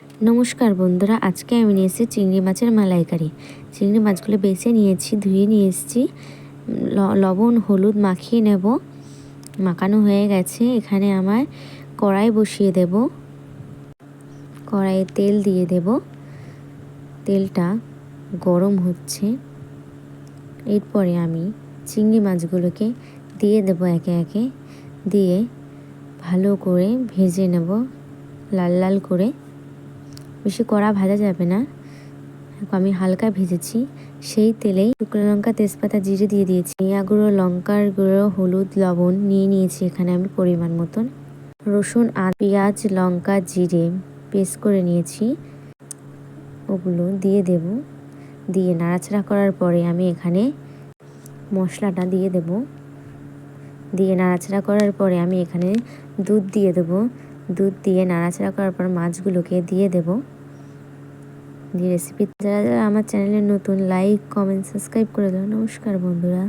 নমস্কার বন্ধুরা, আজকে আমি নিয়ে এসেছি চিংড়ি মাছের মালাইকারি। চিংড়ি মাছগুলো বেছে নিয়েছি, ধুয়ে নিয়ে এসেছি, লবণ হলুদ মাখিয়ে নেব। মাখানো হয়ে গেছে। এখানে আমার কড়াই বসিয়ে দেব, কড়াইয়ে তেল দিয়ে দেব। তেলটা গরম হচ্ছে, এরপরে আমি চিংড়ি মাছগুলোকে দিয়ে দেব, একে একে দিয়ে ভালো করে ভেজে নেব, লাল লাল করে। বেশি কড়া ভাজা যাবে না, আমি হালকা ভেজেছি। সেই তেলেই শুকনো লঙ্কা, তেজপাতা, জিরে দিয়ে দিয়েছি। জিরা গুঁড়ো, লঙ্কার গুঁড়ো, হলুদ, লবণ নিয়ে নিয়েছি এখানে আমি পরিমাণ মতন। রসুন আর পেঁয়াজ, লঙ্কা, জিরে পেস্ট করে নিয়েছি, ওগুলো দিয়ে দেব। দিয়ে নাড়াচাড়া করার পরে আমি এখানে মশলাটা দিয়ে দেব। দিয়ে নাড়াচাড়া করার পরে আমি এখানে দুধ দিয়ে দেব। দুধ দিয়ে নাড়াচাড়া করার পর মাছগুলোকে দিয়ে দেব। রেসিপি যারা যারা আমার চ্যানেলে নতুন, লাইক কমেন্ট সাবস্ক্রাইব করে দাও। নমস্কার বন্ধুরা।